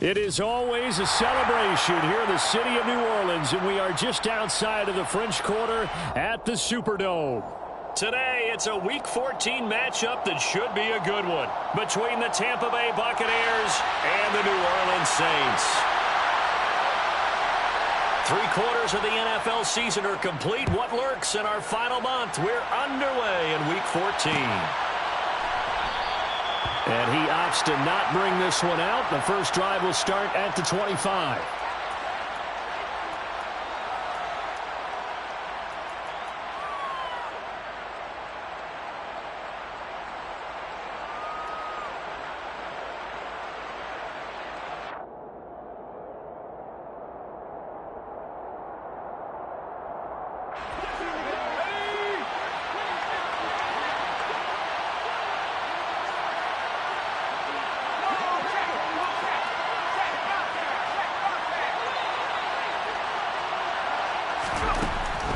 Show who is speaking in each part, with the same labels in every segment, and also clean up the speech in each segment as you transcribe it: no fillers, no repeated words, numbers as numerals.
Speaker 1: It is always a celebration here in the city of New Orleans, and we are just outside of the French Quarter at the Superdome. Today, it's a Week 14 matchup that should be a good one between the Tampa Bay Buccaneers and the New Orleans Saints. 3/4 of the NFL season are complete. What lurks in our final month? We're underway in Week 14. And he opts to not bring this one out. The first drive will start at the 25.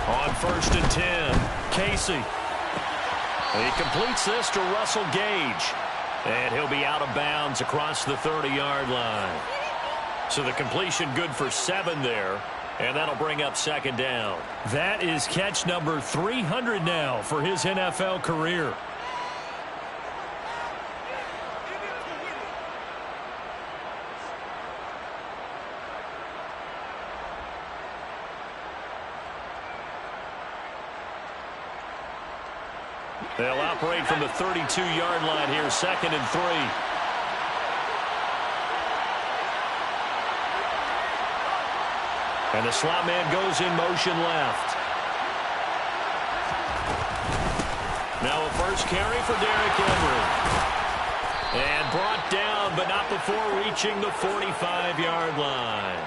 Speaker 1: On 1st and 10, Casey. He completes this to Russell Gage. And he'll be out of bounds across the 30-yard line. So the completion good for 7 there. And that'll bring up 2nd down. That is catch number 300 now for his NFL career. They'll operate from the 32-yard line here, 2nd and 3. And the slot man goes in motion left. Now a first carry for Derrick Henry. And brought down, but not before reaching the 45-yard line.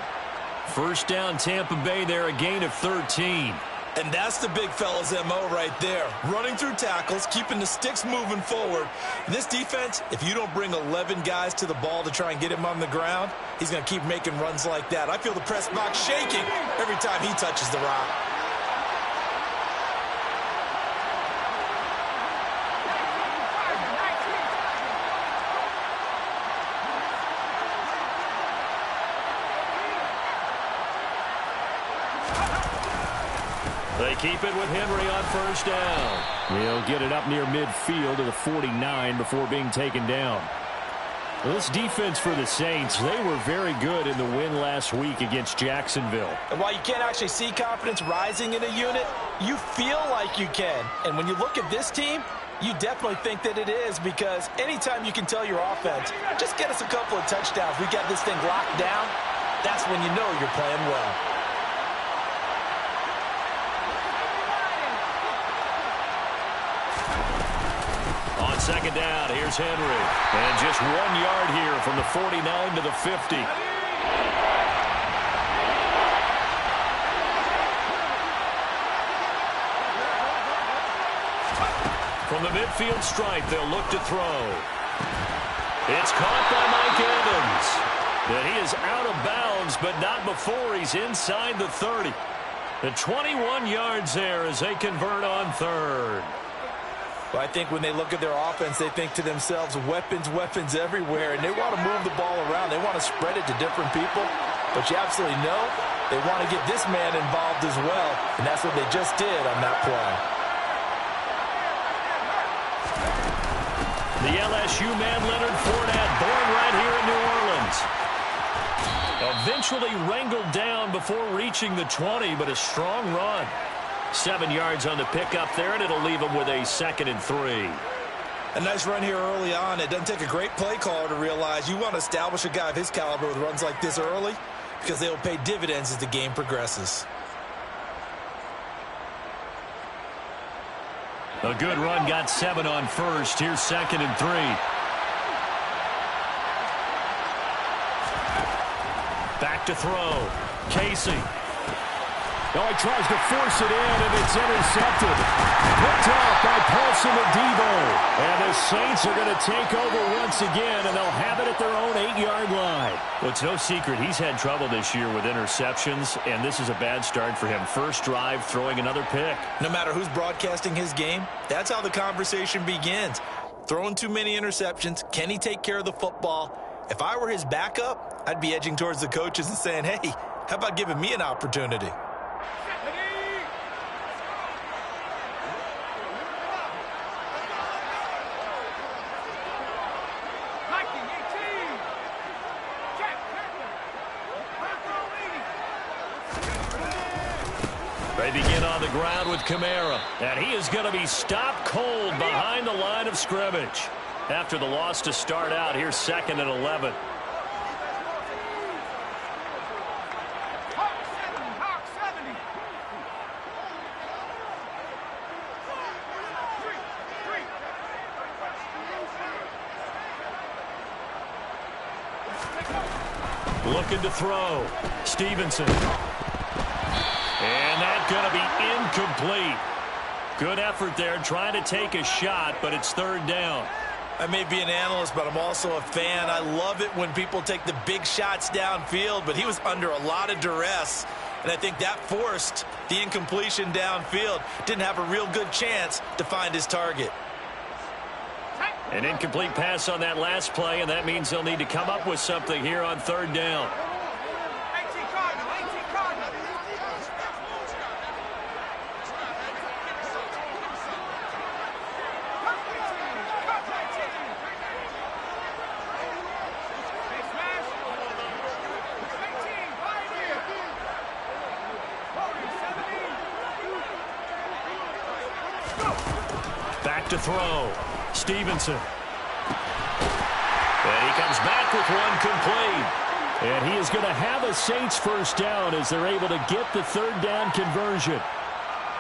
Speaker 1: First down, Tampa Bay there, a gain of 13.
Speaker 2: And that's the big fella's MO right there. Running through tackles, keeping the sticks moving forward. In this defense, if you don't bring 11 guys to the ball to try and get him on the ground, he's going to keep making runs like that. I feel the press box shaking every time he touches the rock.
Speaker 1: They keep it with Henry on 1st down. He'll get it up near midfield to the 49 before being taken down. Well, this defense for the Saints, they were very good in the win last week against Jacksonville.
Speaker 2: And while you can't actually see confidence rising in a unit, you feel like you can. And when you look at this team, you definitely think that it is, because anytime you can tell your offense, just get us a couple of touchdowns, we got this thing locked down, that's when you know you're playing well.
Speaker 1: On 2nd down, here's Henry. And just 1 yard here from the 49 to the 50. From the midfield stripe, they'll look to throw. It's caught by Mike Evans. And he is out of bounds, but not before he's inside the 30. The 21 yards there as they convert on 3rd.
Speaker 2: Well, I think when they look at their offense, they think to themselves, weapons, weapons everywhere, and they want to move the ball around. They want to spread it to different people, but you absolutely know they want to get this man involved as well, and that's what they just did on that play.
Speaker 1: The LSU man, Leonard Fournette, born right here in New Orleans. Eventually wrangled down before reaching the 20, but a strong run. 7 yards on the pickup there, and it'll leave him with a 2nd and 3.
Speaker 2: A nice run here early on. It doesn't take a great play caller to realize you want to establish a guy of his caliber with runs like this early, because they will pay dividends as the game progresses.
Speaker 1: A good run, got 7 on 1st. Here's 2nd and 3. Back to throw. Casey. Oh, he tries to force it in, and it's intercepted. Picked off by Paulson Adebo. And the Saints are going to take over once again, and they'll have it at their own 8-yard line. Well, it's no secret he's had trouble this year with interceptions, and this is a bad start for him. First drive, throwing another pick.
Speaker 2: No matter who's broadcasting his game, that's how the conversation begins. Throwing too many interceptions. Can he take care of the football? If I were his backup, I'd be edging towards the coaches and saying, hey, how about giving me an opportunity?
Speaker 1: They begin on the ground with Kamara, and he is going to be stopped cold behind the line of scrimmage. After the loss to start out, here's 2nd and 11. Looking to throw. Stevenson. And that's going to be incomplete. Good effort there trying to take a shot, but it's 3rd down.
Speaker 2: I may be an analyst, but I'm also a fan. I love it when people take the big shots downfield, but he was under a lot of duress, and I think that forced the incompletion downfield. Didn't have a real good chance to find his target.
Speaker 1: An incomplete pass on that last play, and that means they'll need to come up with something here on 3rd down. Back to throw. Stevenson. And he comes back with one complete. And he is going to have a Saints 1st down as they're able to get the 3rd down conversion.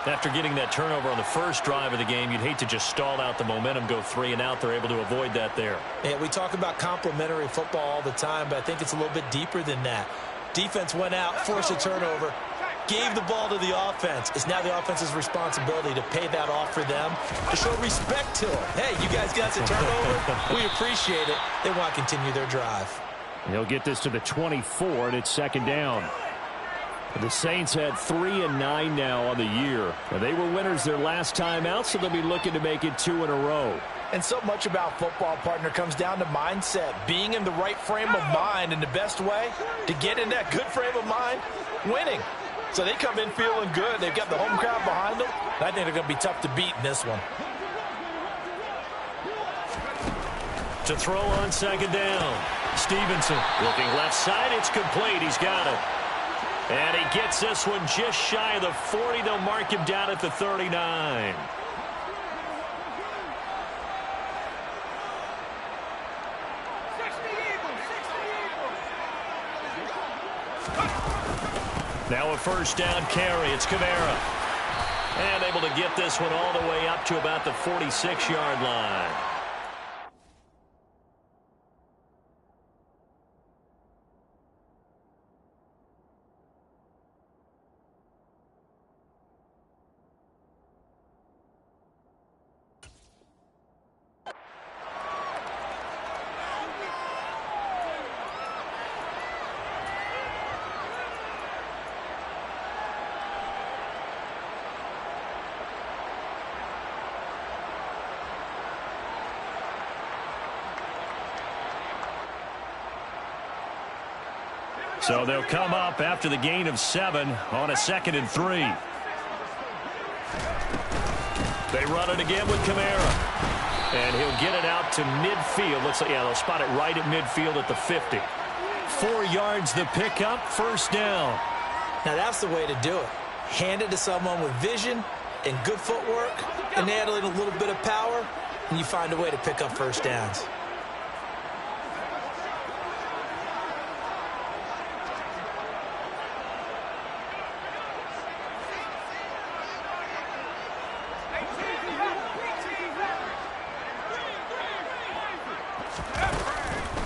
Speaker 1: After getting that turnover on the first drive of the game, you'd hate to just stall out the momentum, go 3 and out. They're able to avoid that there.
Speaker 2: Yeah, we talk about complementary football all the time, but I think it's a little bit deeper than that. Defense went out, forced a turnover, gave the ball to the offense. It's now the offense's responsibility to pay that off for them, to show respect to them. Hey, you guys got the turnover. We appreciate it. They want to continue their drive.
Speaker 1: He'll get this to the 24, and it's 2nd down. The Saints had 3 and 9 now on the year. They were winners their last time out, so they'll be looking to make it 2 in a row.
Speaker 2: And so much about football, partner, comes down to mindset. Being in the right frame of mind, and the best way to get in that good frame of mind, winning. So they come in feeling good. They've got the home crowd behind them. I think they're going to be tough to beat in this one.
Speaker 1: To throw on 2nd down. Stevenson looking left side. It's complete. He's got it. And he gets this one just shy of the 40. They'll mark him down at the 39. Now a 1st down carry. It's Kamara. And able to get this one all the way up to about the 46-yard line. So they'll come up after the gain of 7 on a 2nd and 3. They run it again with Kamara. And he'll get it out to midfield. Looks like, yeah, they'll spot it right at midfield at the 50. 4 yards the pickup, 1st down.
Speaker 2: Now that's the way to do it. Hand it to someone with vision and good footwork, and add a little bit of power, and you find a way to pick up 1st downs.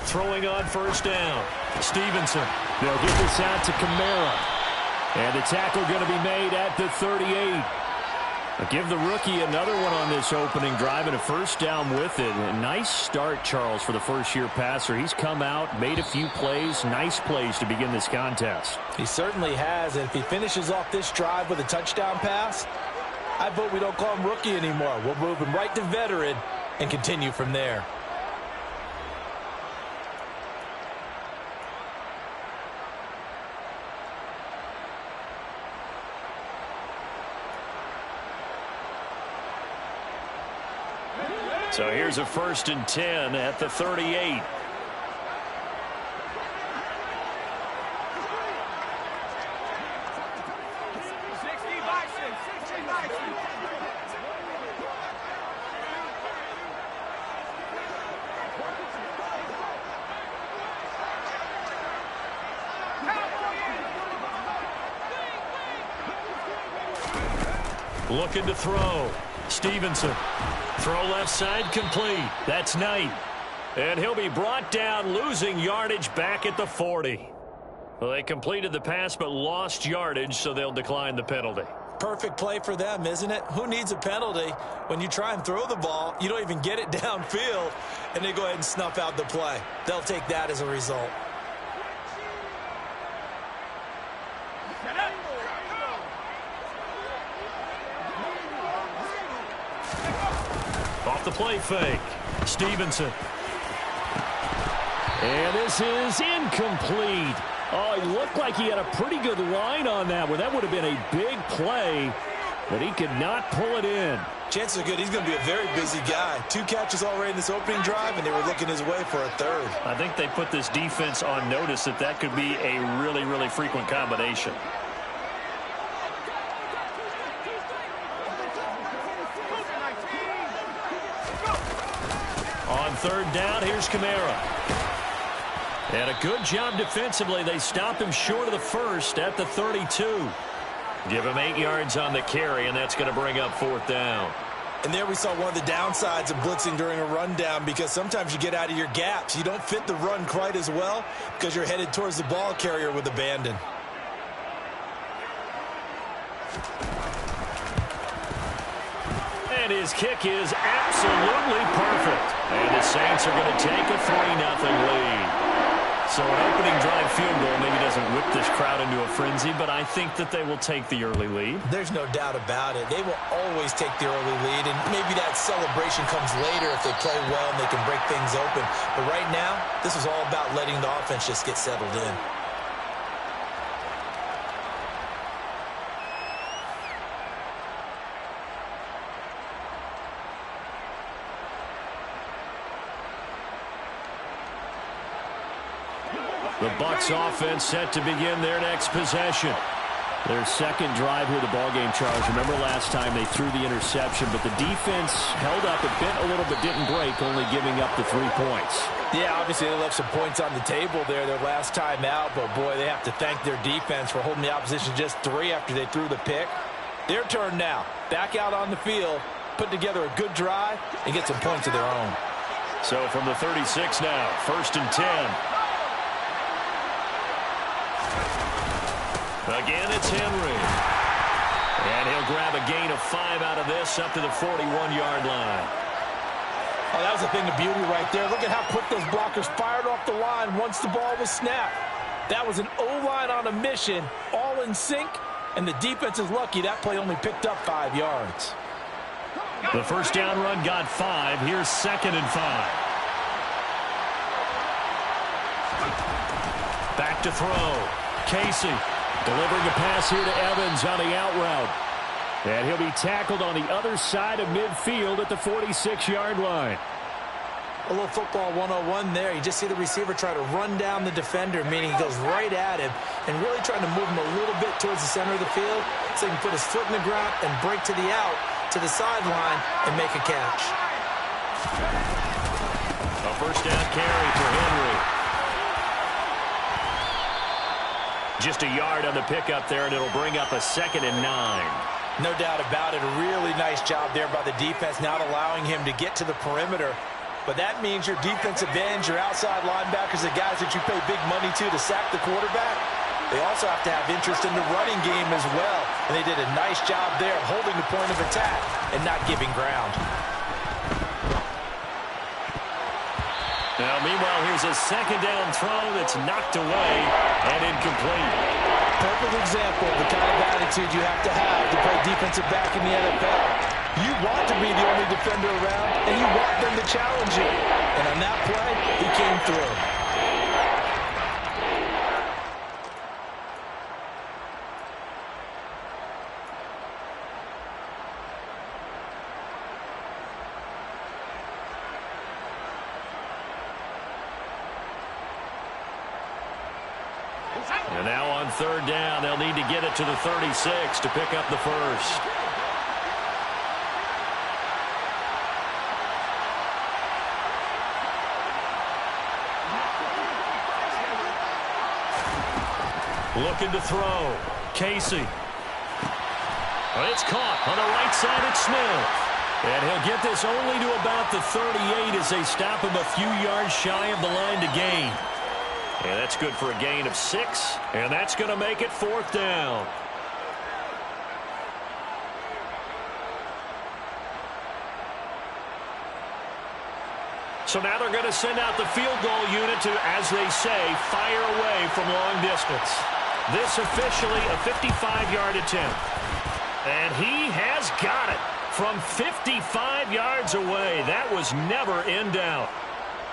Speaker 1: Throwing on 1st down. Stevenson. They'll get this out to Kamara. And the tackle going to be made at the 38. Give the rookie another one on this opening drive and a 1st down with it. A nice start, Charles, for the first-year passer. He's come out, made a few plays, nice plays to begin this contest.
Speaker 2: He certainly has, and if he finishes off this drive with a touchdown pass, I vote we don't call him rookie anymore. We'll move him right to veteran and continue from there.
Speaker 1: So here's a 1st and 10 at the 38. Looking to throw. Stevenson. Throw left side complete. That's Knight. And he'll be brought down, losing yardage back at the 40. Well, they completed the pass but lost yardage, so they'll decline the penalty.
Speaker 2: Perfect play for them, isn't it? Who needs a penalty when you try and throw the ball, you don't even get it downfield, and they go ahead and snuff out the play. They'll take that as a result.
Speaker 1: Off the play fake. Stevenson. And this is incomplete. Oh, he looked like he had a pretty good line on that one. That would have been a big play, but he could not pull it in.
Speaker 2: Chances are good he's going to be a very busy guy. 2 catches already in this opening drive, and they were looking his way for a 3rd.
Speaker 1: I think they put this defense on notice that could be a really, really frequent combination. On 3rd down, here's Kamara. And a good job defensively. They stop him short of the 1st at the 32. Give him 8 yards on the carry, and that's going to bring up 4th down.
Speaker 2: And there we saw one of the downsides of blitzing during a rundown, because sometimes you get out of your gaps. You don't fit the run quite as well because you're headed towards the ball carrier with abandon.
Speaker 1: And his kick is absolutely perfect. And the Saints are going to take a 3-0 lead. So an opening drive field goal maybe doesn't whip this crowd into a frenzy, but I think that they will take the early lead.
Speaker 2: There's no doubt about it. They will always take the early lead, and maybe that celebration comes later if they play well and they can break things open. But right now, this is all about letting the offense just get settled in.
Speaker 1: The Bucs offense set to begin their next possession. Their 2nd drive here, the ballgame, Charles. Remember last time they threw the interception, but the defense held up. It bent a little but didn't break, only giving up the 3 points.
Speaker 2: Yeah, obviously they left some points on the table there their last time out, but boy, they have to thank their defense for holding the opposition just 3 after they threw the pick. Their turn now. Back out on the field, put together a good drive, and get some points of their own.
Speaker 1: So from the 36 now, 1st and 10. Again, it's Henry. And he'll grab a gain of 5 out of this up to the 41-yard line.
Speaker 2: Oh, that was a thing of beauty right there. Look at how quick those blockers fired off the line once the ball was snapped. That was an O-line on a mission, all in sync, and the defense is lucky that play only picked up 5 yards.
Speaker 1: The 1st down run got 5. Here's 2nd and 5. Back to throw. Casey. Delivering a pass here to Evans on the out route. And he'll be tackled on the other side of midfield at the 46-yard line.
Speaker 2: A little football 101 there. You just see the receiver try to run down the defender, meaning he goes right at him and really trying to move him a little bit towards the center of the field so he can put his foot in the ground and break to the out, to the sideline, and make a catch.
Speaker 1: A 1st down carry for Henry. Just a yard on the pickup there, and it'll bring up a 2nd and 9.
Speaker 2: No doubt about it. A really nice job there by the defense, not allowing him to get to the perimeter. But that means your defensive ends, your outside linebackers, the guys that you pay big money to sack the quarterback, they also have to have interest in the running game as well. And they did a nice job there of holding the point of attack and not giving ground.
Speaker 1: Now, meanwhile, here's a 2nd down throw that's knocked away and incomplete.
Speaker 2: Perfect example of the kind of attitude you have to play defensive back in the NFL. You want to be the only defender around, and you want them to challenge you. And on that play, he came through.
Speaker 1: third down. They'll need to get it to the 36 to pick up the first. Looking to throw. Casey. It's caught on the right side. It's Smith. And he'll get this only to about the 38 as they stop him a few yards shy of the line to gain. And that's good for a gain of 6. And that's going to make it 4th down. So now they're going to send out the field goal unit to, as they say, fire away from long distance. This officially a 55-yard attempt. And he has got it from 55 yards away. That was never in doubt.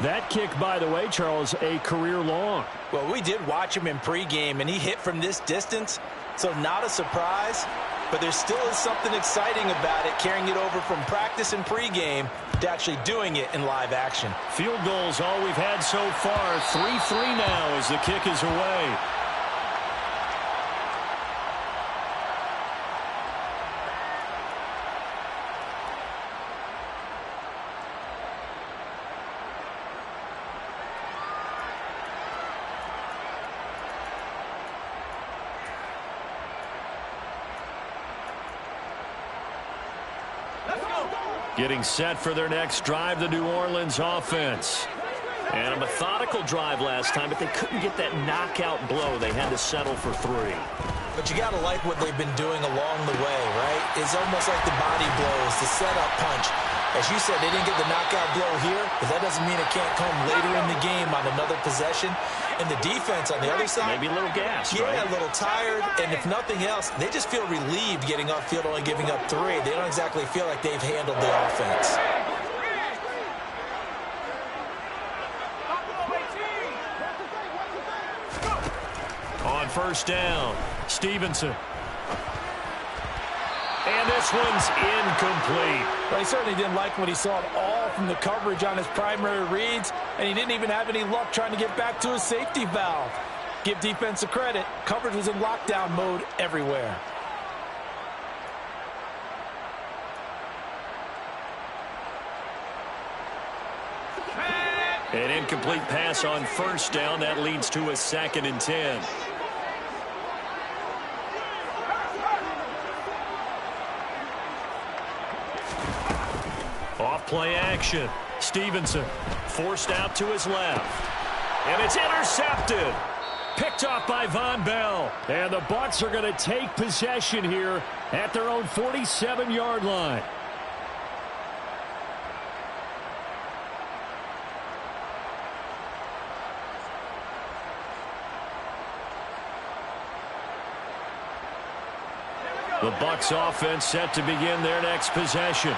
Speaker 1: That kick, by the way, Charles, a career long.
Speaker 2: Well, we did watch him in pregame, and he hit from this distance, so not a surprise. But there still is something exciting about it, carrying it over from practice and pregame to actually doing it in live action.
Speaker 1: Field goals all we've had so far. 3-3 now as the kick is away. Getting set for their next drive, the New Orleans offense. And a methodical drive last time, but they couldn't get that knockout blow. They had to settle for 3.
Speaker 2: But you got to like what they've been doing along the way, right? It's almost like the body blows, the setup punch. As you said, they didn't get the knockout blow here, but that doesn't mean it can't come later in the game on another possession. And the defense on the other side,
Speaker 1: maybe a little gas,
Speaker 2: yeah,
Speaker 1: right?
Speaker 2: A little tired. And if nothing else, they just feel relieved getting upfield, only giving up 3. They don't exactly feel like they've handled the offense.
Speaker 1: On first down, Stevenson. And this one's incomplete.
Speaker 2: Well, he certainly didn't like what he saw at all from the coverage on his primary reads, and he didn't even have any luck trying to get back to his safety valve. Give defense a credit. Coverage was in lockdown mode everywhere.
Speaker 1: An incomplete pass on first down. That leads to a 2nd and 10. Off play action. Stevenson forced out to his left. And it's intercepted. Picked off by Von Bell. And the Bucs are going to take possession here at their own 47-yard line. The Bucs offense set to begin their next possession.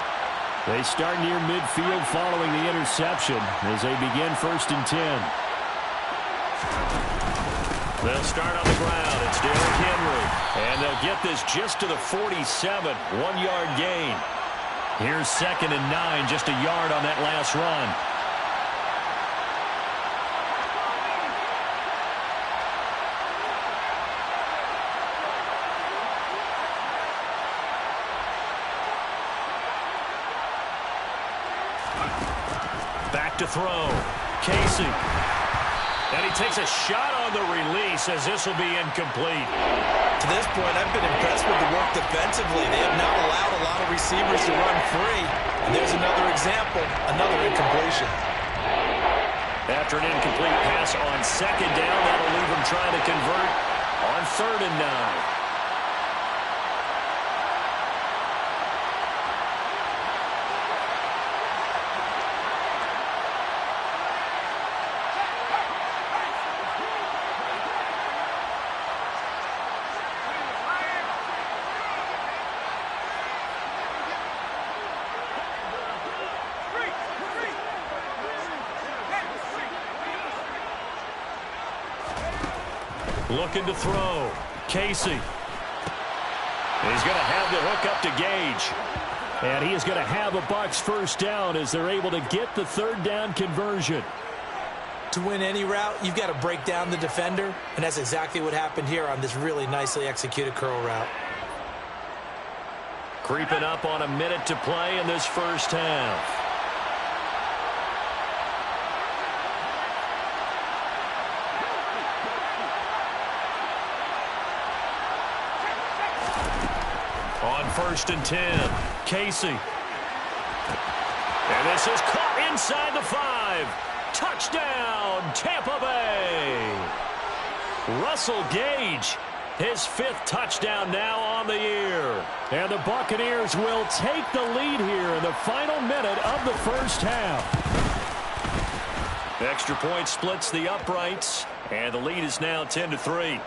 Speaker 1: They start near midfield following the interception as they begin 1st and 10. They'll start on the ground. It's Derrick Henry. And they'll get this just to the 47. 1-yard gain. Here's 2nd and 9. Just a yard on that last run. To throw. Casey. And he takes a shot on the release as this will be incomplete.
Speaker 2: To this point, I've been impressed with the work defensively. They have not allowed a lot of receivers to run free. And there's another example, another incompletion.
Speaker 1: After an incomplete pass on 2nd down, that'll leave them trying to convert on 3rd and 9. Looking to throw. Casey. He's going to have the hook up to Gage. And he is going to have a Bucs first down as they're able to get the 3rd down conversion.
Speaker 2: To win any route, you've got to break down the defender, and that's exactly what happened here on this really nicely executed curl route.
Speaker 1: Creeping up on a minute to play in this first half. On 1st and 10, Casey. And this is caught inside the 5. Touchdown, Tampa Bay. Russell Gage, his 5th touchdown now on the year. And the Buccaneers will take the lead here in the final minute of the first half. Extra point splits the uprights, and the lead is now 10-3.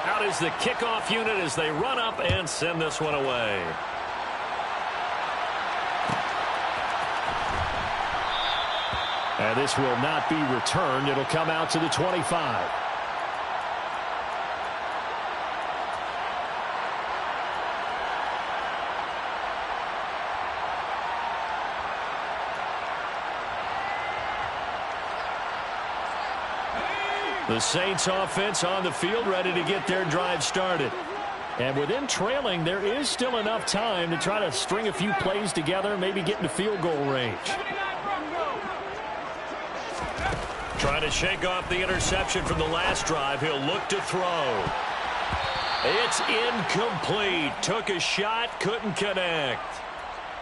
Speaker 1: Out is the kickoff unit as they run up and send this one away. And this will not be returned. It'll come out to the 25. The Saints offense on the field ready to get their drive started. And with them trailing, there is still enough time to try to string a few plays together, maybe get into field goal range. Trying to shake off the interception from the last drive. He'll look to throw. It's incomplete. Took a shot, couldn't connect.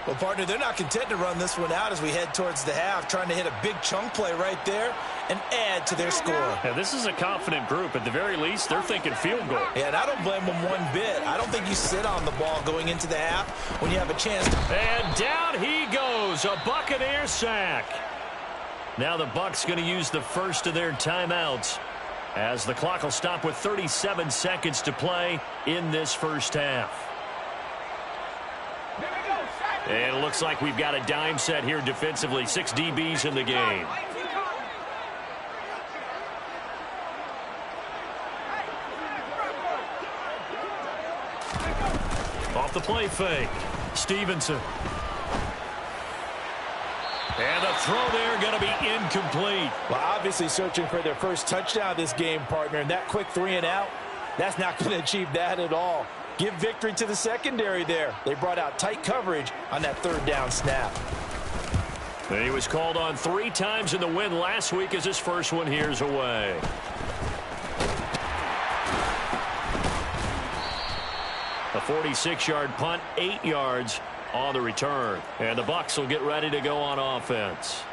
Speaker 2: Well, partner, they're not content to run this one out as we head towards the half, trying to hit a big chunk play right there and add to their score.
Speaker 1: Yeah, this is a confident group. At the very least, they're thinking field goal.
Speaker 2: Yeah, and I don't blame them one bit. I don't think you sit on the ball going into the half when you have a chance to.
Speaker 1: And down he goes, a Buccaneer sack. Now the Bucs going to use the first of their timeouts as the clock will stop with 37 seconds to play in this first half. And it looks like we've got a dime set here defensively. 6 DBs in the game. Off the play fake. Stevenson. And the throw there going to be incomplete.
Speaker 2: Well, obviously searching for their first touchdown this game, partner. And that quick 3 and out, that's not going to achieve that at all. Give victory to the secondary there. They brought out tight coverage on that 3rd down snap.
Speaker 1: He was called on 3 times in the win last week as his first one here's away. A 46-yard punt, 8 yards on the return. And the Bucs will get ready to go on offense.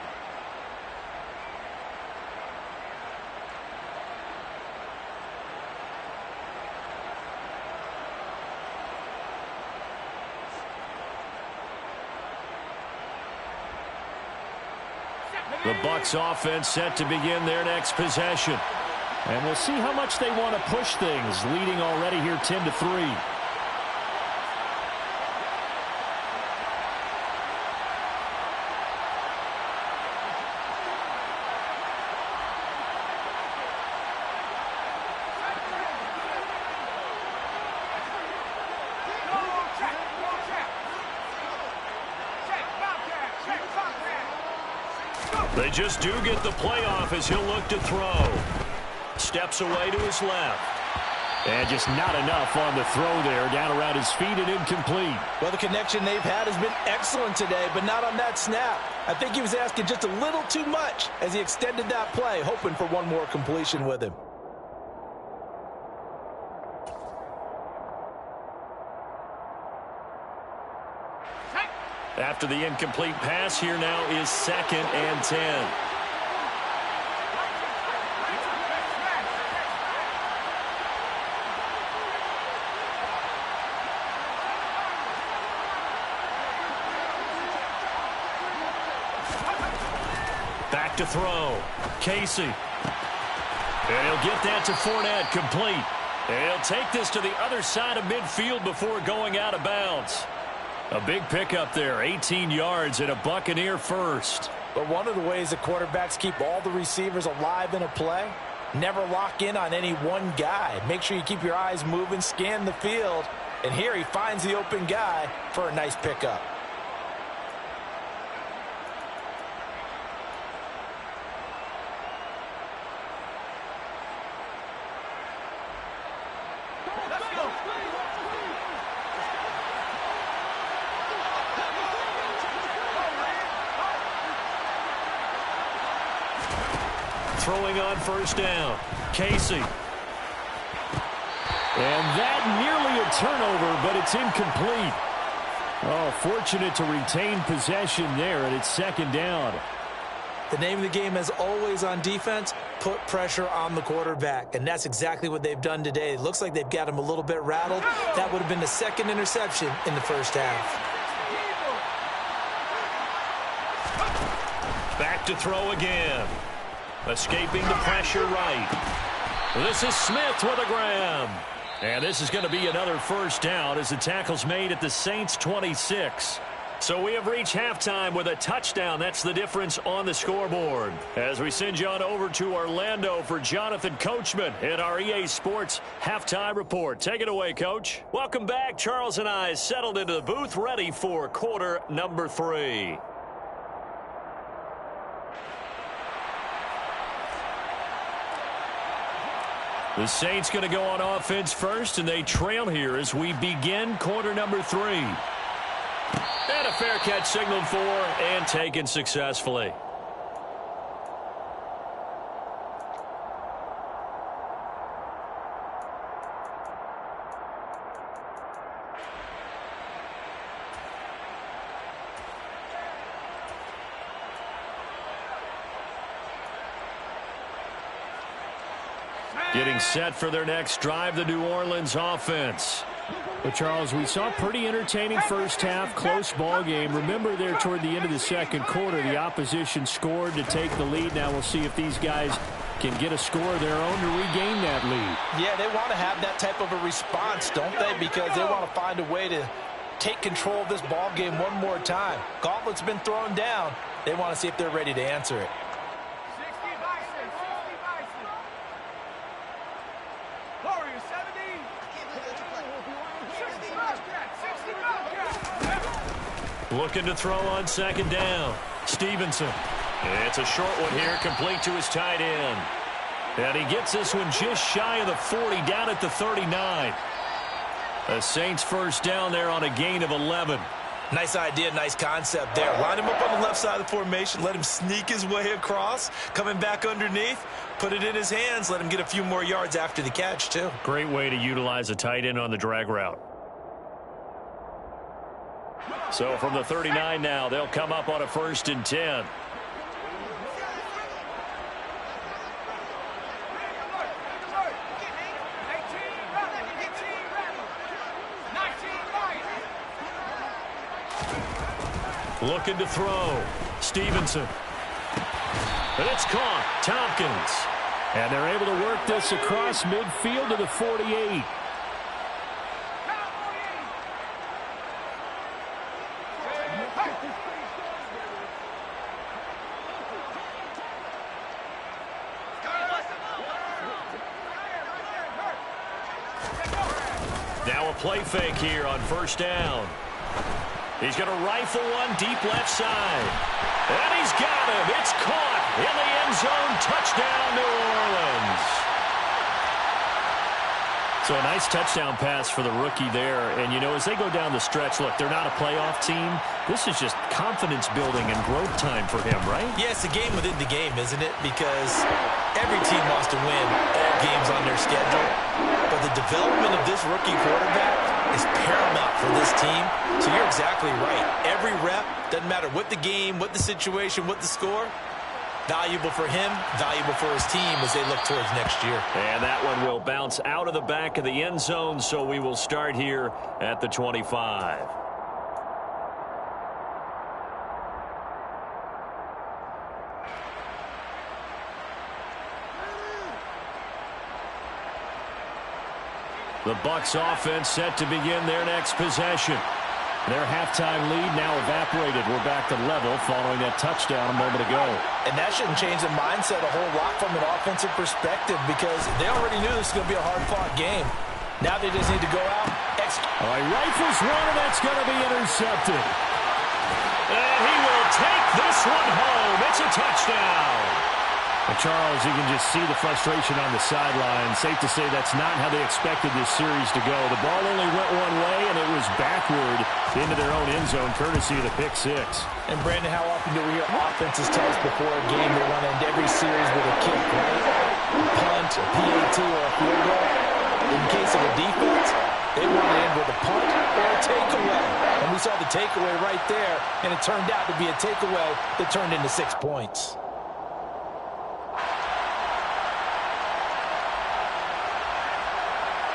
Speaker 1: The Bucs offense set to begin their next possession. And we'll see how much they want to push things, leading already here 10-3. They just do get the play off as he'll look to throw. Steps away to his left. And just not enough on the throw there. Down around his feet and incomplete.
Speaker 2: Well, the connection they've had has been excellent today, but not on that snap. I think he was asking just a little too much as he extended that play, hoping for one more completion with him.
Speaker 1: After the incomplete pass, here now is 2nd and 10. Back to throw. Casey. And he'll get that to Fournette, complete. And he'll take this to the other side of midfield before going out of bounds. A big pickup there, 18 yards and a Buccaneer first.
Speaker 2: But one of the ways the quarterbacks keep all the receivers alive in a play, never lock in on any one guy. Make sure you keep your eyes moving, scan the field. And here he finds the open guy for a nice pickup.
Speaker 1: Throwing on first down. Casey. And that nearly a turnover, but it's incomplete. Oh, fortunate to retain possession there, and it's second down.
Speaker 2: The name of the game, as always on defense, put pressure on the quarterback. And that's exactly what they've done today. It looks like they've got him a little bit rattled. That would have been the second interception in the first half.
Speaker 1: Back to throw again. Escaping the pressure right. This is Smith with a grab. And this is going to be another first down as the tackle's made at the Saints' 26. So we have reached halftime with a touchdown. That's the difference on the scoreboard. As we send you on over to Orlando for Jonathan Coachman in our EA Sports Halftime Report. Take it away, Coach. Welcome back. Charles and I settled into the booth ready for quarter number 3. The Saints going to go on offense first, and they trail here as we begin quarter number 3. And a fair catch signaled for and taken successfully. Getting set for their next drive, the New Orleans offense.
Speaker 3: But, Charles, we saw a pretty entertaining first half, close ball game. Remember there toward the end of the second quarter, the opposition scored to take the lead. Now we'll see if these guys can get a score of their own to regain that lead.
Speaker 2: Yeah, they want to have that type of a response, don't they? Because they want to find a way to take control of this ball game one more time. Gauntlet's been thrown down. They want to see if they're ready to answer it.
Speaker 1: Looking to throw on second down. Stevenson. It's a short one here, complete to his tight end. And he gets this one just shy of the 40, down at the 39. The Saints first down there on a gain of 11.
Speaker 2: Nice idea, nice concept there. Line him up on the left side of the formation, let him sneak his way across, coming back underneath, put it in his hands, let him get a few more yards after the catch, too.
Speaker 1: Great way to utilize a tight end on the drag route. So from the 39 now, they'll come up on a 1st and 10. Looking to throw. Stevenson. And it's caught. Tompkins.
Speaker 3: And they're able to work this across midfield to the 48.
Speaker 1: Now a play fake here on first down. He's going to rifle one deep left side. And he's got him. It's caught in the end zone. Touchdown, New Orleans. So a nice touchdown pass for the rookie there. And, you know, as they go down the stretch, look, they're not a playoff team. This is just confidence building and growth time for him, right?
Speaker 2: Yeah, it's a game within the game, isn't it? Because every team wants to win all games on their schedule. But the development of this rookie quarterback is paramount for this team. So you're exactly right. Every rep, doesn't matter what the game, what the situation, what the score, valuable for him, valuable for his team as they look towards next year.
Speaker 1: And that one will bounce out of the back of the end zone, so we will start here at the 25. The Bucs offense set to begin their next possession. Their halftime lead now evaporated. We're back to level following that touchdown a moment ago.
Speaker 2: And that shouldn't change the mindset a whole lot from an offensive perspective because they already knew this was going to be a hard-fought game. Now they just need to go out, execute.
Speaker 3: All right, rifles one, and that's going to be intercepted.
Speaker 1: And he will take this one home. It's a touchdown.
Speaker 3: Well, Charles, you can just see the frustration on the sideline. Safe to say that's not how they expected this series to go. The ball only went one way, and it was backward into their own end zone, courtesy of the pick six.
Speaker 2: And, Brandon, how often do we hear offenses tell us before a game they want to end every series with a kick, right? A punt, a PAT, or a field goal. In case of a defense, they want to end with a punt or a takeaway. And we saw the takeaway right there, and it turned out to be a takeaway that turned into 6 points.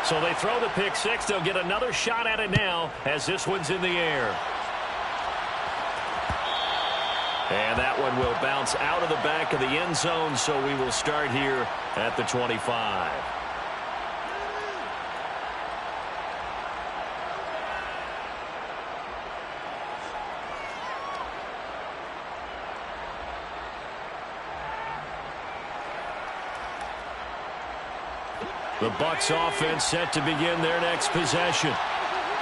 Speaker 3: So they throw the pick six. They'll get another shot at it now as this one's in the air. And that one will bounce out of the back of the end zone, so we will start here at the 25. The Bucs offense set to begin their next possession.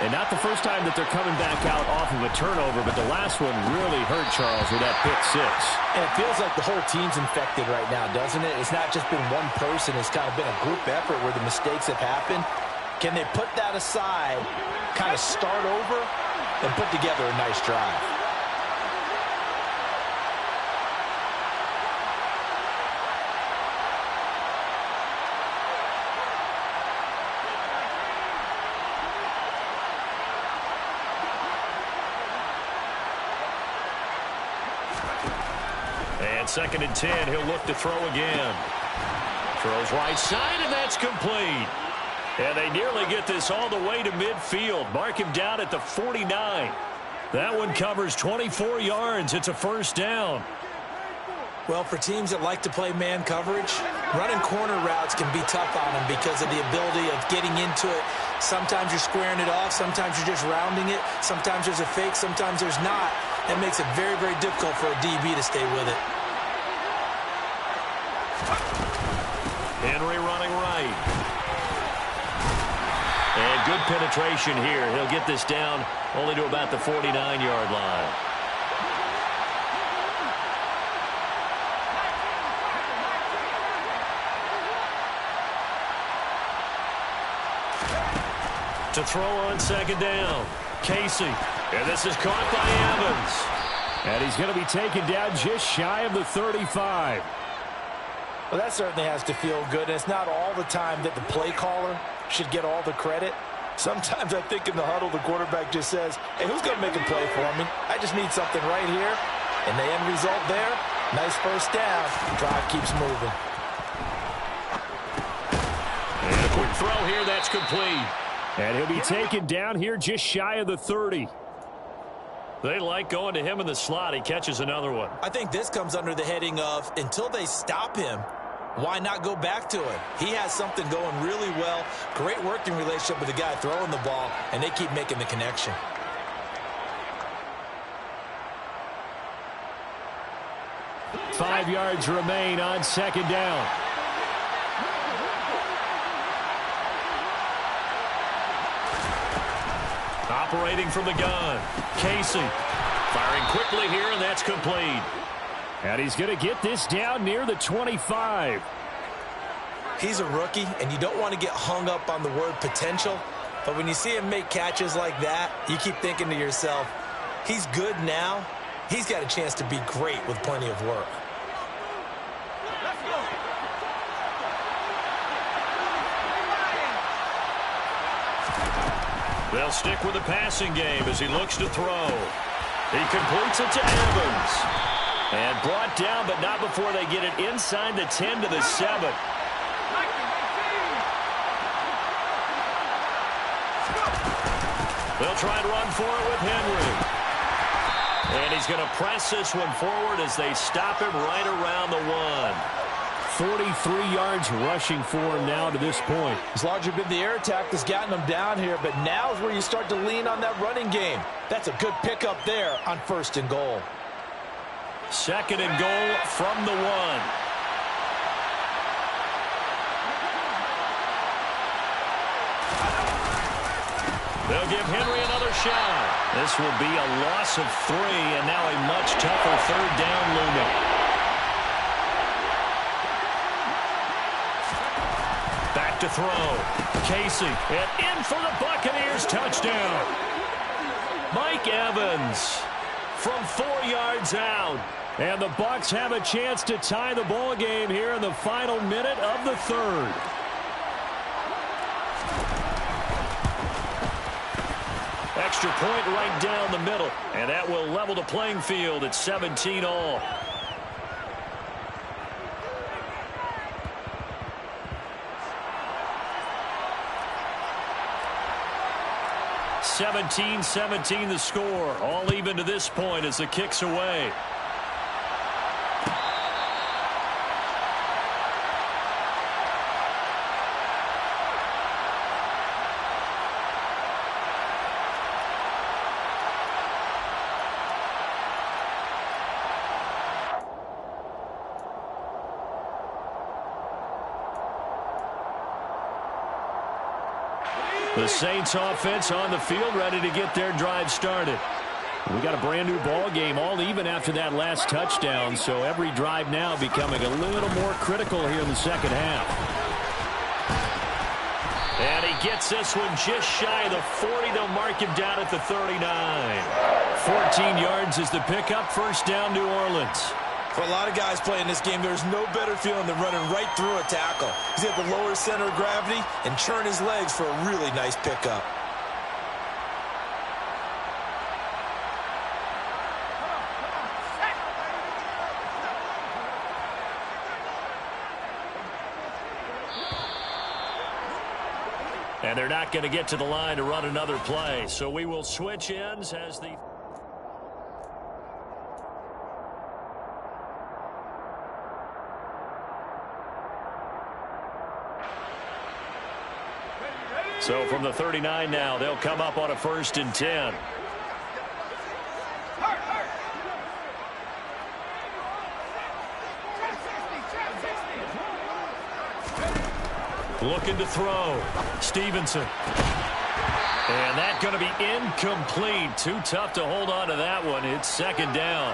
Speaker 3: And not the first time that they're coming back out off of a turnover, but the last one really hurt, Charles, with that pick six.
Speaker 2: And it feels like the whole team's infected right now, doesn't it? It's not just been one person. It's kind of been a group effort where the mistakes have happened. Can they put that aside, kind of start over, and put together a nice drive?
Speaker 3: And 2nd and 10, he'll look to throw again. Throws right side, and that's complete. And they nearly get this all the way to midfield. Mark him down at the 49. That one covers 24 yards. It's a first down.
Speaker 2: Well, for teams that like to play man coverage, running corner routes can be tough on them because of the ability of getting into it. Sometimes you're squaring it off. Sometimes you're just rounding it. Sometimes there's a fake. Sometimes there's not. That makes it very, very difficult for a DB to stay with it.
Speaker 3: Henry running right. And good penetration here. He'll get this down only to about the 49-yard line. To throw on 2nd down. Casey. And this is caught by Evans. And he's going to be taken down just shy of the 35.
Speaker 2: Well, that certainly has to feel good. And it's not all the time that the play caller should get all the credit. Sometimes I think in the huddle, the quarterback just says, hey, who's going to make a play for me? I just need something right here. And the end result there, nice first down. Drive keeps moving.
Speaker 3: And a quick throw here, that's complete. And he'll be taken down here just shy of the 30. They like going to him in the slot. He catches another one.
Speaker 2: I think this comes under the heading of until they stop him, why not go back to it? He has something going really well. Great working relationship with the guy throwing the ball, and they keep making the connection.
Speaker 3: Five yards remain on 2nd down. Operating from the gun. Casey firing quickly here, and that's complete. And he's going to get this down near the 25.
Speaker 2: He's a rookie, and you don't want to get hung up on the word potential. But when you see him make catches like that, you keep thinking to yourself, he's good now. He's got a chance to be great with plenty of work.
Speaker 3: They'll stick with the passing game as he looks to throw. He completes it to Evans. And brought down, but not before they get it inside the 10 to the 7. They'll try and run for it with Henry. And he's going to press this one forward as they stop him right around the 1. 43 yards rushing for him now to this point.
Speaker 2: It's largely been the air attack that's gotten him down here, but now is where you start to lean on that running game. That's a good pickup there on 1st and goal.
Speaker 3: 2nd and goal from the 1. They'll give Henry another shot. This will be a loss of 3, and now a much tougher 3rd down looming.
Speaker 1: to throw. Casey, and in for the Buccaneers touchdown. Mike Evans from 4 yards out. And the Bucs have a chance to tie the ball game here in the final minute of the third. Extra point right down the middle. And that will level the playing field at 17 all. (17-17) the score. All even to this point as the kick's away. The Saints offense on the field, ready to get their drive started. We got a brand new ball game, all even after that last touchdown, so every drive now becoming a little more critical here in the second half. And he gets this one just shy of the 40. They'll mark him down at the 39. 14 yards is the pickup. First down, New Orleans.
Speaker 2: For a lot of guys playing this game, there's no better feeling than running right through a tackle. He's able to lower his center of gravity and churn his legs for a really nice pickup.
Speaker 1: And they're not going to get to the line to run another play, so we will switch ends as the... So from the 39 now, they'll come up on a 1st and 10. Looking to throw. Stevenson. And that's going to be incomplete. Too tough to hold on to that one. It's 2nd down.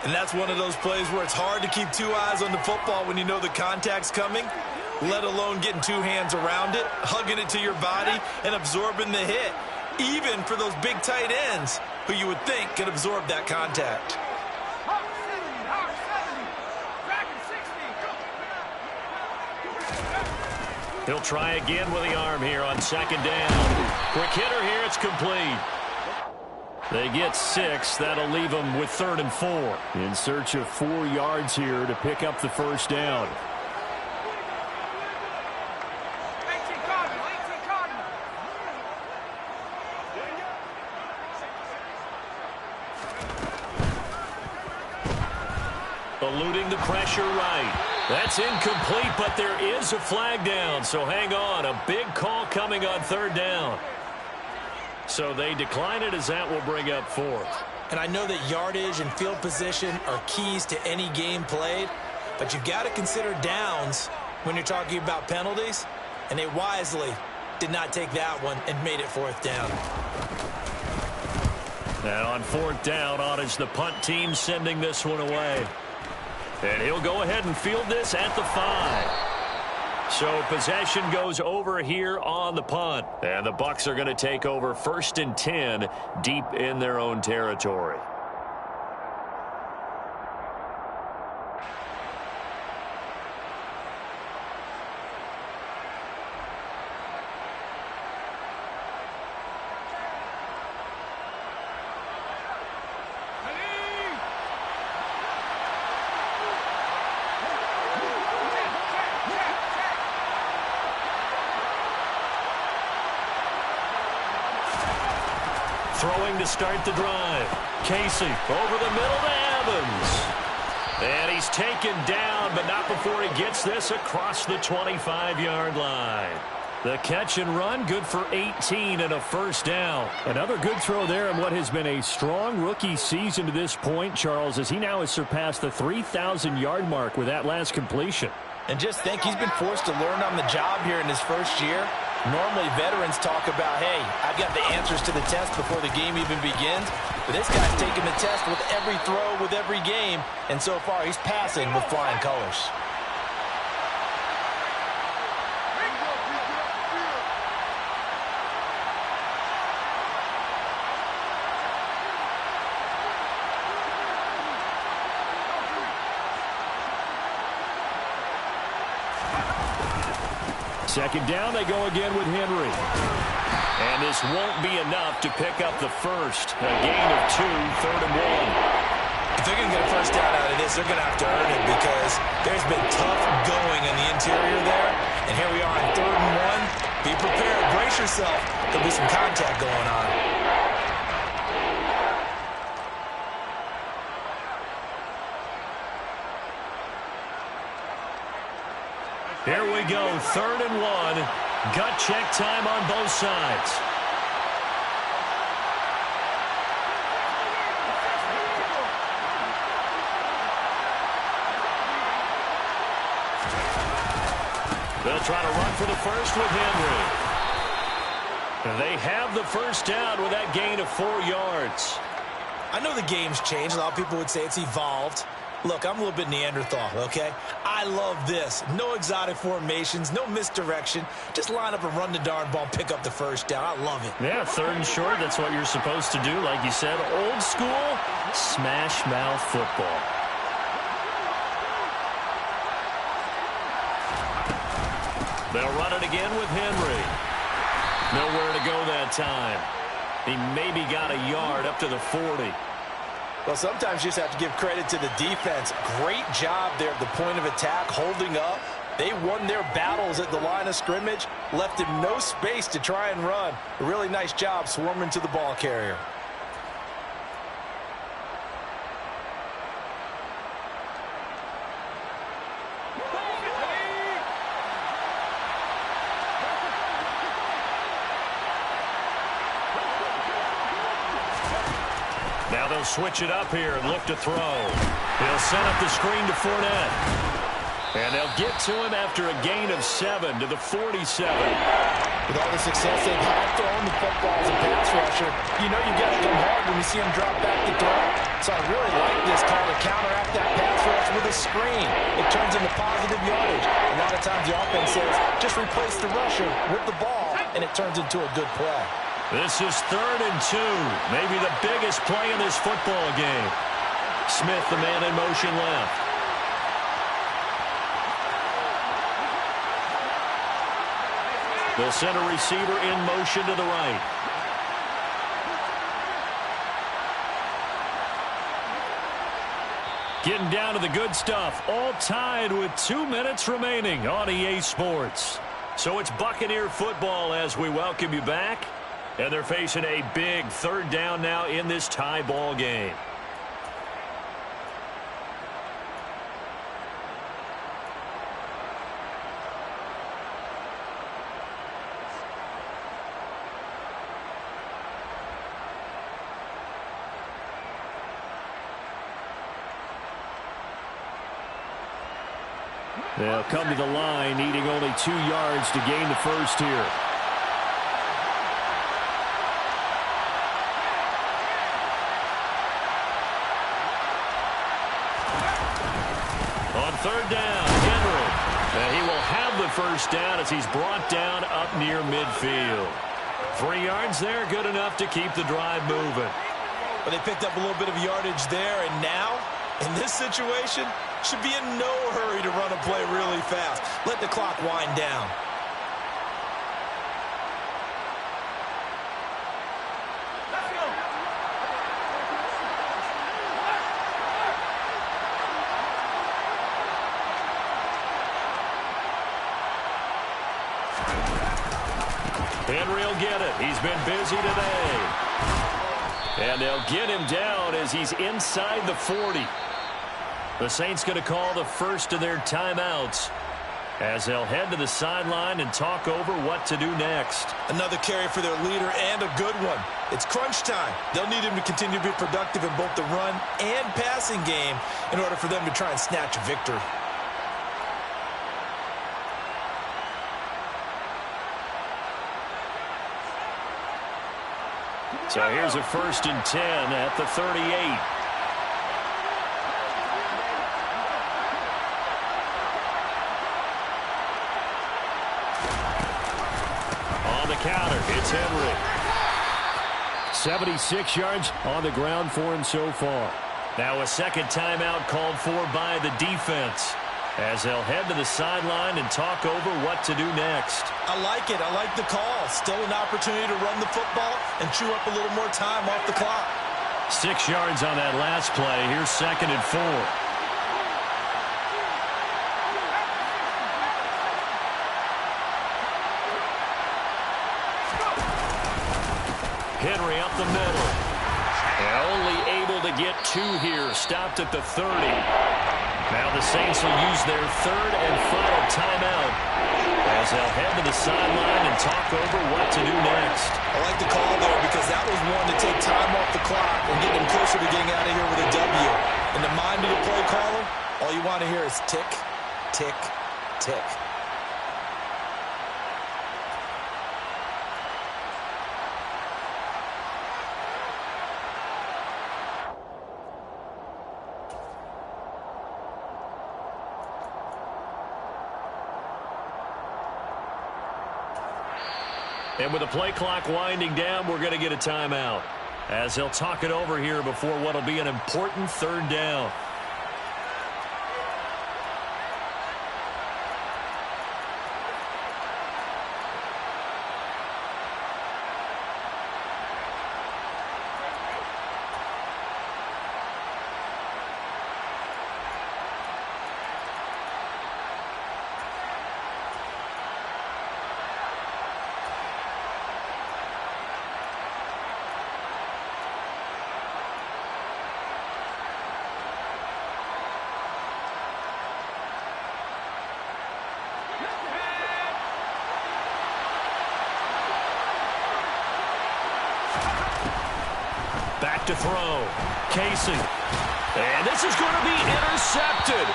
Speaker 2: And that's one of those plays where it's hard to keep 2 eyes on the football when you know the contact's coming, let alone getting 2 hands around it, hugging it to your body, and absorbing the hit, even for those big tight ends who you would think could absorb that contact.
Speaker 1: He'll try again with the arm here on 2nd down. Quick hitter here, it's complete. They get 6. That'll leave them with 3rd and 4. In search of 4 yards here to pick up the first down. Eluding the pressure right. That's incomplete, but there is a flag down, so hang on. A big call coming on 3rd down. So they decline it as that will bring up 4th.
Speaker 2: And I know that yardage and field position are keys to any game played, but you've got to consider downs when you're talking about penalties, and they wisely did not take that one and made it 4th down.
Speaker 1: Now on 4th down, on is the punt team sending this one away. And he'll go ahead and field this at the 5. So possession goes over here on the punt. And the Bucs are going to take over 1st and 10 deep in their own territory. Throwing to start the drive. Casey over the middle to Evans. And he's taken down, but not before he gets this across the 25-yard line. The catch and run, good for 18 and a first down. Another good throw there in what has been a strong rookie season to this point, Charles, as he now has surpassed the 3,000-yard mark with that last completion.
Speaker 2: And just think, he's been forced to learn on the job here in his first year. Normally, veterans talk about, hey, I've got the answers to the test before the game even begins. But this guy's taking the test with every throw, with every game. And so far, he's passing with flying colors.
Speaker 3: Second down, they go again with Henry. And this won't be enough to pick up the first. A gain of 2, 3rd and 1.
Speaker 2: If they're going to get a first down out of this, they're going to have to earn it because there's been tough going in the interior there. And here we are on 3rd and 1. Be prepared. Brace yourself. There'll be some contact going on.
Speaker 3: Here we go, 3rd and 1. Gut check time on both sides. They'll try to run for the first with Henry. They have the first down with that gain of 4 yards.
Speaker 2: I know the game's changed. A lot of people would say it's evolved. Look, I'm a little bit Neanderthal, okay? I love this. No exotic formations, no misdirection. Just line up and run the darn ball, pick up the first down. I love it.
Speaker 3: Yeah, 3rd and short, that's what you're supposed to do. Like you said, old school, smash mouth football. They'll run it again with Henry. Nowhere to go that time. He maybe got a yard up to the 40.
Speaker 2: Well, sometimes you just have to give credit to the defense. Great job there at the point of attack, holding up. They won their battles at the line of scrimmage, left him no space to try and run. A really nice job swarming to the ball carrier.
Speaker 3: Now they'll switch it up here and look to throw. He'll set up the screen to Fournette. And they'll get to him after a gain of 7 to the 47.
Speaker 2: With all the success they've had throwing the football as a pass rusher, you know you got to come hard when you see him drop back to throw. So I really like this call to counteract that pass rush with a screen. It turns into positive yardage. A lot of times the offense says, just replace the rusher with the ball, and it turns into a good play.
Speaker 3: This is 3rd and 2. Maybe the biggest play in this football game. Smith, the man in motion left. They'll send a receiver in motion to the right. Getting down to the good stuff. All tied with 2 minutes remaining on EA Sports. So it's Buccaneer football as we welcome you back. And they're facing a big 3rd down now in this tie ball game. They'll come to the line, needing only 2 yards to gain the first here. On 3rd down, Henry. And he will have the first down as he's brought down up near midfield. 3 yards there, good enough to keep the drive moving.
Speaker 2: But they picked up a little bit of yardage there, and now, in this situation, should be in no hurry to run a play really fast. Let the clock wind down.
Speaker 3: Henry will get it. He's been busy today. And they'll get him down as he's inside the 40. The Saints going to call the first of their timeouts as they'll head to the sideline and talk over what to do next.
Speaker 2: Another carry for their leader and a good one. It's crunch time. They'll need him to continue to be productive in both the run and passing game in order for them to try and snatch a victory.
Speaker 3: So here's a 1st and 10 at the 38. On the counter, it's Henry. 76 yards on the ground for him so far. Now a second timeout called for by the defense. as they'll head to the sideline and talk over what to do next.
Speaker 2: I like it. I like the call. Still an opportunity to run the football and chew up a little more time off the clock.
Speaker 3: 6 yards on that last play. Here's 2nd and 4. Henry up the middle. And only able to get 2 here. Stopped at the 30. Now the Saints will use their 3rd and final timeout as they'll head to the sideline and talk over what to do next.
Speaker 2: I like the call there because that was one to take time off the clock and get them closer to getting out of here with a W. In the mind of the play caller, all you want to hear is tick, tick, tick.
Speaker 3: And with the play clock winding down, we're going to get a timeout as they'll talk it over here before what will be an important 3rd down. Back to throw. Casey. And this is going to be intercepted.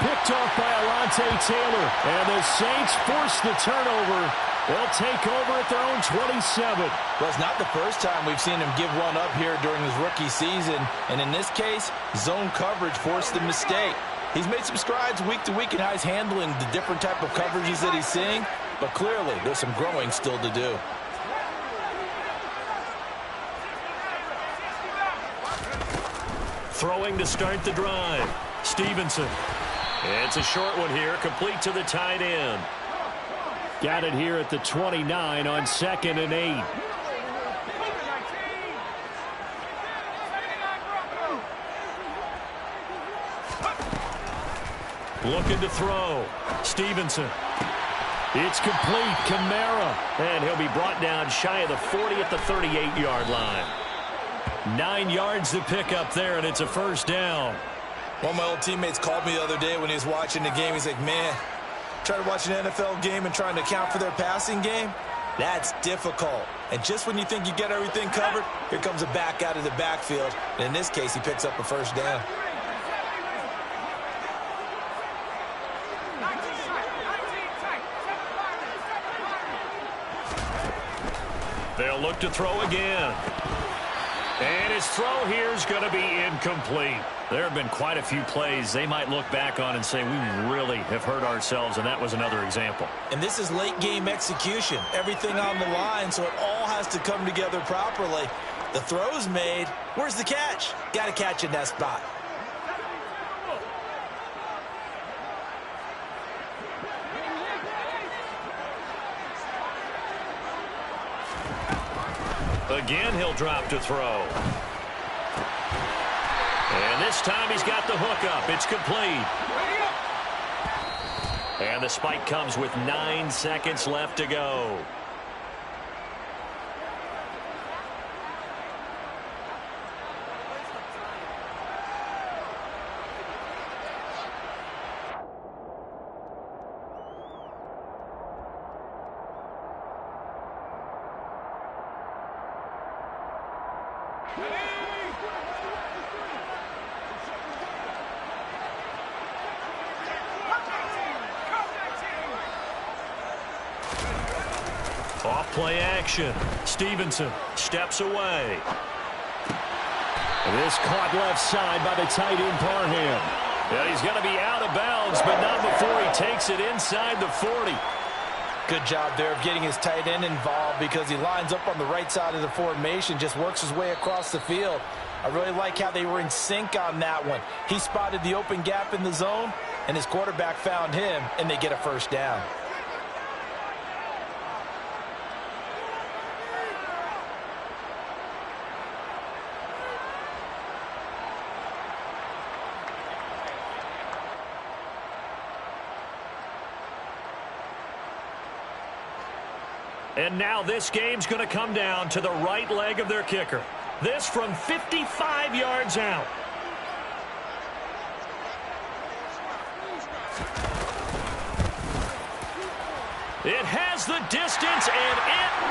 Speaker 3: Picked off by Alontae Taylor. And the Saints force the turnover. They'll take over at their own 27.
Speaker 2: Well, it's not the first time we've seen him give one up here during his rookie season. And in this case, zone coverage forced the mistake. He's made some strides week to week in how he's handling the different type of coverages that he's seeing. But clearly, there's some growing still to do.
Speaker 3: Throwing to start the drive. Stevenson. It's a short one here, complete to the tight end. Got it here at the 29 on 2nd and 8. Looking to throw. Stevenson. It's complete. Kamara. And he'll be brought down shy of the 40 at the 38-yard line. 9 yards to pick up there, and it's a 1st down.
Speaker 2: One of my old teammates called me the other day when he was watching the game. He's like, man, trying to watch an NFL game and trying to account for their passing game, that's difficult. And just when you think you get everything covered, here comes a back out of the backfield. And in this case, he picks up a 1st down.
Speaker 3: They'll look to throw again. And his throw here is going to be incomplete. There have been quite a few plays they might look back on and say, we really have hurt ourselves, and that was another example.
Speaker 2: And this is late game execution. Everything on the line, so it all has to come together properly. The throw's made. Where's the catch? Got to catch in that spot.
Speaker 3: Again, he'll drop to throw. And this time he's got the hook up. It's complete. And the spike comes with 9 seconds left to go. Off play action. Stevenson steps away. This caught left side by the tight end Parham. And he's going to be out of bounds, but not before he takes it inside the 40.
Speaker 2: Good job there of getting his tight end involved because he lines up on the right side of the formation, just works his way across the field. I really like how they were in sync on that one. He spotted the open gap in the zone, and his quarterback found him, and they get a first down.
Speaker 3: And now this game's going to come down to the right leg of their kicker. This from 55 yards out. It has the distance, and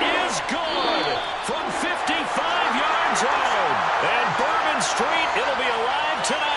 Speaker 3: it is good from 55 yards out. And Bourbon Street, it'll be alive tonight.